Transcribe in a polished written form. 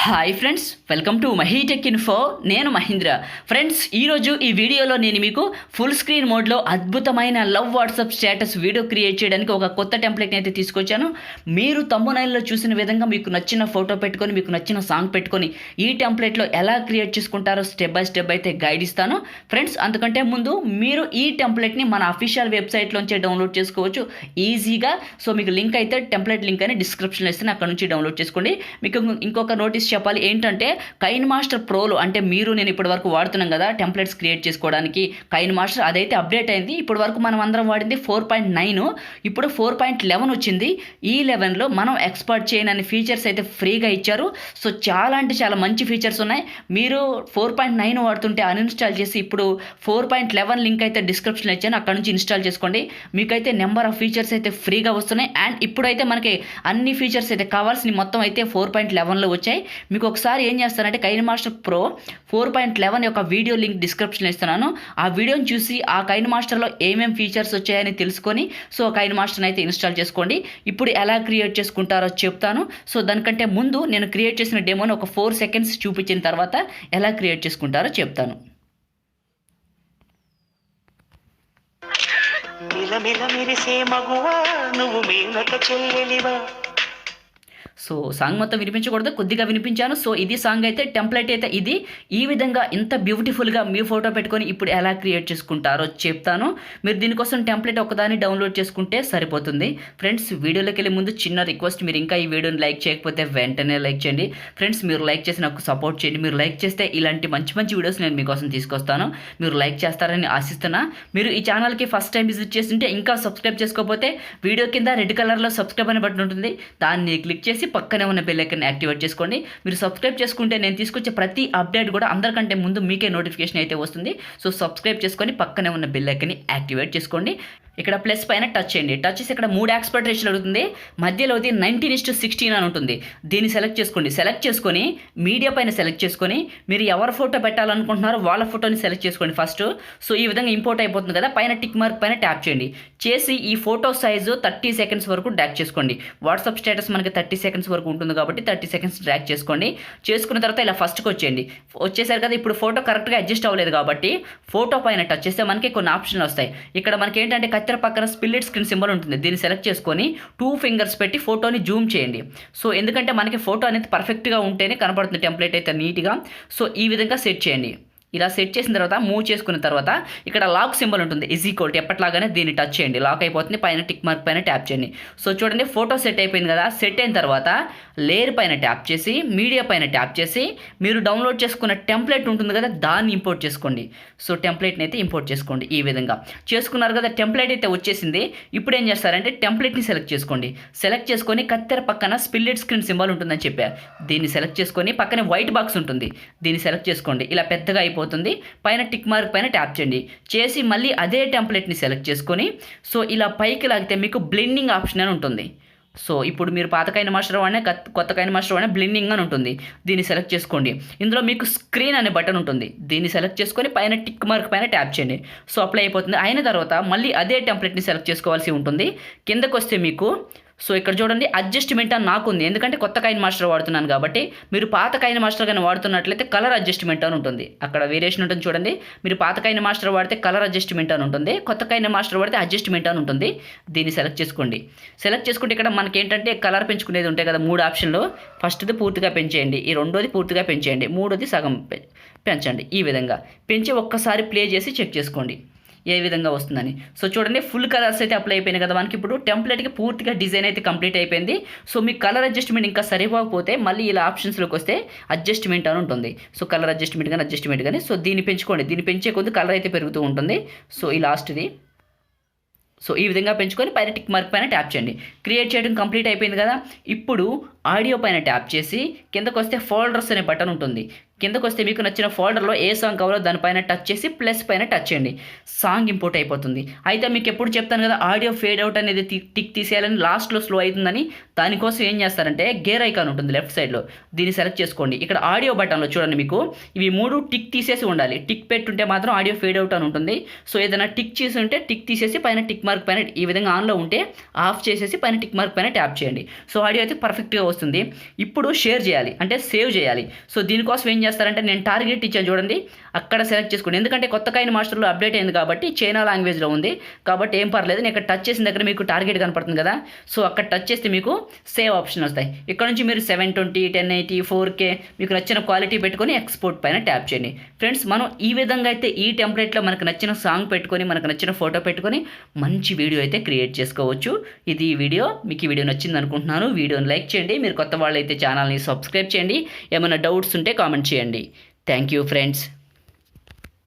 Hi friends, welcome to Mahi tech info. నేను Mahindra. Friends, ఈరోజు ఈ వీడియోలో నేను మీకు ఫుల్ స్క్రీన్ మోడ్లో అద్భుతమైన love WhatsApp status video create చేయడానికి ఒక కొత్త టెంప్లెట్ని అయితే తీసుకొచ్చాను. మీరు థంబ్నెయిల్లో చూసిన విధంగా మీకు నచ్చిన ఫోటో పెట్టుకొని, మీకు నచ్చిన సాంగ్ పెట్టుకొని ఈ టెంప్లెట్లో ఎలా క్రియేట్ చేసుకుంటారో స్టెప్ బై స్టెప్ అయితే గైడ్ ఇస్తాను. ఫ్రెండ్స్, అంతకంటే ముందు మీరు ఈ టెంప్లెట్ని మన అఫీషియల్ వెబ్సైట్లోంచే డౌన్లోడ్ చేసుకోవచ్చు ఈజీగా. సో మీకు లింక్ అయితే టెంప్లెట్ లింక్ అని డిస్క్రిప్షన్లో ఇస్తాను, అక్కడ నుంచి డౌన్లోడ్ చేసుకోండి. మీకు ఇంకొక నోటీస్ చెప్పాలి ఏంటంటే, కైన్మాస్టర్ ప్రోలో అంటే నేను ఇప్పటి వరకు వాడుతున్నాం కదా టెంప్లెట్స్ క్రియేట్ చేసుకోవడానికి కైన్మాస్టర్, అదైతే అప్డేట్ అయింది. ఇప్పటి వరకు మనం అందరం వాడింది 4.9, ఇప్పుడు 4.11 వచ్చింది. ఈ 11లో మనం ఎక్స్పర్ట్ చేయని అనే ఫీచర్స్ అయితే ఫ్రీగా ఇచ్చారు. సో చాలా అంటే చాలా మంచి ఫీచర్స్ ఉన్నాయి. మీరు 4.9 వాడుతుంటే అన్ఇన్స్టాల్ చేసి ఇప్పుడు 4.11 లింక్ అయితే డిస్క్రిప్షన్లో ఇచ్చాను, అక్కడ నుంచి ఇన్స్టాల్ చేసుకోండి. మీకైతే నెంబర్ ఆఫ్ ఫీచర్స్ అయితే ఫ్రీగా వస్తున్నాయి. అండ్ ఇప్పుడైతే మనకి అన్ని ఫీచర్స్ అయితే కావాల్సిన మొత్తం అయితే 4.11లో వచ్చాయి. మీకు ఒకసారి ఏం చేస్తారంటే కైన్మాస్టర్ ప్రో 4.11 యొక్క వీడియో లింక్ డిస్క్రిప్షన్లో ఇస్తున్నాను. ఆ వీడియోని చూసి ఆ కైన్మాస్టర్లో ఏమేమి ఫీచర్స్ వచ్చాయని తెలుసుకొని సో కైన్మాస్టర్ని అయితే ఇన్స్టాల్ చేసుకోండి. ఇప్పుడు ఎలా క్రియేట్ చేసుకుంటారో చెప్తాను. సో దానికంటే ముందు నేను క్రియేట్ చేసిన డెమోని ఒక 4 సెకండ్స్ చూపించిన తర్వాత ఎలా క్రియేట్ చేసుకుంటారో చెప్తాను. మిలమిల మెరిసే మగువా నువ్వు మేనక చెల్లెలివా. సో సాంగ్ మొత్తం వినిపించకూడదు, కొద్దిగా వినిపించాను. సో ఇది సాంగ్ అయితే టెంప్లెట్ అయితే ఇది. ఈ విధంగా ఇంత బ్యూటిఫుల్గా మీ ఫోటో పెట్టుకొని ఇప్పుడు ఎలా క్రియేట్ చేసుకుంటారో చెప్తాను. మీరు దీనికోసం టెంప్లెట్ ఒకదాన్ని డౌన్లోడ్ చేసుకుంటే సరిపోతుంది. ఫ్రెండ్స్, వీడియోలోకి వెళ్ళే ముందు చిన్న రిక్వెస్ట్, మీరు ఇంకా ఈ వీడియోని లైక్ చేయకపోతే వెంటనే లైక్ చేయండి. ఫ్రెండ్స్, మీరు లైక్ చేసి నాకు సపోర్ట్ చేయండి. మీరు లైక్ చేస్తే ఇలాంటి మంచి మంచి వీడియోస్ నేను మీకోసం తీసుకొస్తాను. మీరు లైక్ చేస్తారని ఆశిస్తున్నా. మీరు ఈ ఛానల్కి ఫస్ట్ టైం విజిట్ చేస్తుంటే ఇంకా సబ్స్క్రైబ్ చేసుకోకపోతే వీడియో కింద రెడ్ కలర్లో సబ్స్క్రైబ్ అనే బటన్ ఉంటుంది, దాన్ని క్లిక్ చేసి పక్కనే ఉన్న బెల్ ఐకాన్ యాక్టివేట్ చేసుకోండి. మీరు సబ్స్క్రైబ్ చేసుకుంటే నేను తీసుకొచ్చే ప్రతి అప్డేట్ కూడా అందరికంటే ముందు మీకే నోటిఫికేషన్ అయితే వస్తుంది. సో సబ్స్క్రైబ్ చేసుకొని పక్కనే ఉన్న బెల్ ఐకాన్ని యాక్టివేట్ చేసుకోండి. ఇక్కడ ప్లస్ పైన టచ్ చేయండి. టచ్ చేసి ఇక్కడ 3 ఆస్పెక్ట్ రేషియోలు అడుగుతుంది. మధ్యలో 19:16 అని ఉంటుంది. దీన్ని సెలెక్ట్ చేసుకోండి. సెలెక్ట్ చేసుకొని మీడియా పైన సెలెక్ట్ చేసుకొని మీరు ఎవరి ఫోటో పెట్టాలనుకుంటున్నారో వాళ్ళ ఫోటోని సెలెక్ట్ చేసుకోండి ఫస్ట్. సో ఈ విధంగా ఇంపోర్ట్ అయిపోతుంది కదా, పైన టిక్ మార్క్ పైన ట్యాప్ చేయండి. చేసి ఈ ఫోటో సైజు 30 సెకండ్స్ వరకు డ్రాగ్ చేసుకోండి. వాట్సాప్ స్టేటస్ మనకి 30 సెకండ్స్ వరకు ఉంటుంది కాబట్టి 30 సెకండ్స్ డ్రాగ్ చేసుకోండి. చేసుకున్న తర్వాత ఇలా ఫస్ట్కి వచ్చేయండి. వచ్చేసారు కదా, ఇప్పుడు ఫోటో కరెక్ట్గా అడ్జస్ట్ అవ్వలేదు కాబట్టి ఫోటో పైన టచ్ చేస్తే మనకి కొన్ని ఆప్షన్లు వస్తాయి. ఇక్కడ మనకి ఏంటంటే కత్తెర పక్కన స్ప్లిట్ స్క్రీన్ సింబల్ ఉంటుంది. దీన్ని సెలెక్ట్ చేసుకొని 2 ఫింగర్స్ పెట్టి ఫోటోని జూమ్ చేయండి. సో ఎందుకంటే మనకి ఫోటో అనేది పర్ఫెక్ట్గా ఉంటేనే కనపడుతుంది టెంప్లెట్ అయితే నీట్గా. సో ఈ విధంగా సెట్ చేయండి. ఇలా సెట్ చేసిన తర్వాత మూవ్ చేసుకున్న తర్వాత ఇక్కడ లాక్ సింబల్ ఉంటుంది, ఈక్వల్ టు ఎప్పట్లాగానే దీన్ని టచ్ చేయండి. లాక్ అయిపోతుంది. పైన టిక్ మార్క్ పైన ట్యాప్ చేయండి. సో చూడండి, ఫోటో సెట్ అయిపోయింది కదా. సెట్ అయిన తర్వాత లేయర్ పైన ట్యాప్ చేసి మీడియా పైన ట్యాప్ చేసి మీరు డౌన్లోడ్ చేసుకున్న టెంప్లెట్ ఉంటుంది కదా దాన్ని ఇంపోర్ట్ చేసుకోండి. సో టెంప్లెట్ని అయితే ఇంపోర్ట్ చేసుకోండి. ఈ విధంగా చేసుకున్నారు కదా, టెంప్లెట్ అయితే వచ్చేసింది. ఇప్పుడు ఏం చేస్తారంటే టెంప్లెట్ని సెలెక్ట్ చేసుకోండి. సెలెక్ట్ చేసుకొని కత్తెర పక్కన స్ప్లిట్ స్క్రీన్ సింబల్ ఉంటుందని చెప్పా, దీన్ని సెలెక్ట్ చేసుకొని పక్కనే వైట్ బాక్స్ ఉంటుంది, దీన్ని సెలెక్ట్ చేసుకోండి. ఇలా పెద్దగా పోతుంది. పైన టిక్ మార్క్ పైన ట్యాప్ చేయండి. చేసి మళ్ళీ అదే టెంప్లెట్ని సెలెక్ట్ చేసుకొని సో ఇలా పైకి లాగితే మీకు బ్లెండింగ్ ఆప్షన్ అని ఉంటుంది. సో ఇప్పుడు మీరు పాత కైన్మాస్టర్ వాడినా కొత్త కైన్మాస్టర్ వాడినా బ్లెండింగ్ అని ఉంటుంది, దీన్ని సెలెక్ట్ చేసుకోండి. ఇందులో మీకు స్క్రీన్ అనే బటన్ ఉంటుంది, దీన్ని సెలెక్ట్ చేసుకొని పైన టిక్ మార్క్ పైన ట్యాప్ చేయండి. సో అప్లై అయిపోతుంది. అయిన తర్వాత మళ్ళీ అదే టెంప్లెట్ని సెలెక్ట్ చేసుకోవాల్సి ఉంటుంది. కిందకు వస్తే మీకు సో ఇక్కడ చూడండి అడ్జస్ట్మెంట్ అని నాకు ఉంది, ఎందుకంటే కొత్త కైన్మాస్టర్ వాడుతున్నాను కాబట్టి. మీరు పాత కైన్మాస్టర్ కానీ వాడుతున్నట్లయితే కలర్ అడ్జస్ట్మెంట్ అని ఉంటుంది, అక్కడ వేరియేషన్ ఉంటుంది చూడండి. మీరు పాత కైన్మాస్టర్ వాడితే కలర్ అడ్జస్ట్మెంట్ అని ఉంటుంది, కొత్త కైన్మాస్టర్ వాడితే అడ్జస్ట్మెంట్ అని ఉంటుంది. దీన్ని సెలెక్ట్ చేసుకోండి. సెలెక్ట్ చేసుకుంటే ఇక్కడ మనకి ఏంటంటే కలర్ పెంచుకునేది ఉంటాయి కదా 3 ఆప్షన్లు. ఫస్ట్ది పూర్తిగా పెంచేయండి, ఈ రెండోది పూర్తిగా పెంచేయండి, మూడోది సగం పెంచండి. ఈ విధంగా పెంచి ఒక్కసారి ప్లే చేసి చెక్ చేసుకోండి ఏ విధంగా వస్తుందని. సో చూడండి, ఫుల్ కలర్స్ అయితే అప్లై అయిపోయినాయి కదా మనకి. ఇప్పుడు టెంప్లెట్కి పూర్తిగా డిజైన్ అయితే కంప్లీట్ అయిపోయింది. సో మీ కలర్ అడ్జస్ట్మెంట్ ఇంకా సరిపోకపోతే మళ్ళీ ఇలా ఆప్షన్స్లోకి వస్తే అడ్జస్ట్మెంట్ అని ఉంటుంది. సో కలర్ అడ్జస్ట్మెంట్ కానీ సో దీన్ని పెంచుకోండి. దీన్ని పెంచే కొద్ది కలర్ అయితే పెరుగుతూ ఉంటుంది. సో ఈ లాస్ట్ది సో ఈ విధంగా పెంచుకొని పైన టిక్ మార్క్ పైన ట్యాప్ చేయండి. క్రియేట్ చేయడం కంప్లీట్ అయిపోయింది కదా. ఇప్పుడు ఆడియో పైన ట్యాప్ చేసి కిందకు వస్తే ఫోల్డర్స్ అనే బటన్ ఉంటుంది. కిందకు వస్తే మీకు నచ్చిన ఫోల్డర్లో ఏ సాంగ్ కావాలో దానిపైన టచ్ చేసి ప్లస్ పైన టచ్ చేయండి. సాంగ్ ఇంపోర్ట్ అయిపోతుంది. అయితే మీకు ఎప్పుడు చెప్తాను కదా ఆడియో ఫేడ్ అవుట్ అనేది టిక్ తీసేయాలని, లాస్ట్లో స్లో అవుతుందని. దానికోసం ఏం చేస్తారంటే గేర్ ఐకాన్ ఉంటుంది లెఫ్ట్ సైడ్లో, దీన్ని సెలెక్ట్ చేసుకోండి. ఇక్కడ ఆడియో బటన్లో చూడండి మీకు ఇవి 3 టిక్ తీసేసి ఉండాలి. టిక్ పెట్టుంటే మాత్రం ఆడియో ఫేడ్ అవుట్ అని ఉంటుంది. సో ఏదైనా టిక్ చేసి ఉంటే టిక్ తీసేసి పైన టిక్ మార్క్ పైన ఈ విధంగా ఆన్లో ఉంటే ఆఫ్ చేసేసి పైన టిక్ మార్క్ పైన ట్యాప్ చేయండి. సో ఆడియో అయితే పర్ఫెక్ట్గా వస్తుంది. వస్తుంది. ఇప్పుడు షేర్ చేయాలి అంటే సేవ్ చేయాలి. సో దీనికోసం ఏం చేస్తారంటే నేను టార్గెట్ ఇచ్చాను చూడండి, అక్కడ సెలెక్ట్ చేసుకోండి. ఎందుకంటే కొత్త కైన్ మాస్టర్లో అప్డేట్ అయింది కాబట్టి చైనా లాంగ్వేజ్లో ఉంది కాబట్టి ఏం పర్లేదు. నేను ఇక్కడ టచ్ చేసిన దగ్గర మీకు టార్గెట్ కనపడుతుంది కదా, సో అక్కడ టచ్ చేస్తే మీకు సేవ్ ఆప్షన్ వస్తాయి. ఇక్కడ నుంచి మీరు 720, 1080, 4K మీకు నచ్చిన క్వాలిటీ పెట్టుకొని ఎక్స్పోర్ట్ పైన ట్యాప్ చేయండి. ఫ్రెండ్స్ మనం ఈ విధంగా అయితే ఈ టెంప్లెట్లో మనకు నచ్చిన సాంగ్ పెట్టుకొని మనకు నచ్చిన ఫోటో పెట్టుకొని మంచి వీడియో అయితే క్రియేట్ చేసుకోవచ్చు. ఇది ఈ వీడియో, మీకు ఈ వీడియో నచ్చింది అనుకుంటున్నాను. వీడియోని లైక్ చేయండి, మీరు కొత్త వాళ్ళు అయితే ఛానల్ని సబ్స్క్రైబ్ చేయండి. ఏమైనా డౌట్స్ ఉంటే కామెంట్ చేయండి. Thank you friends.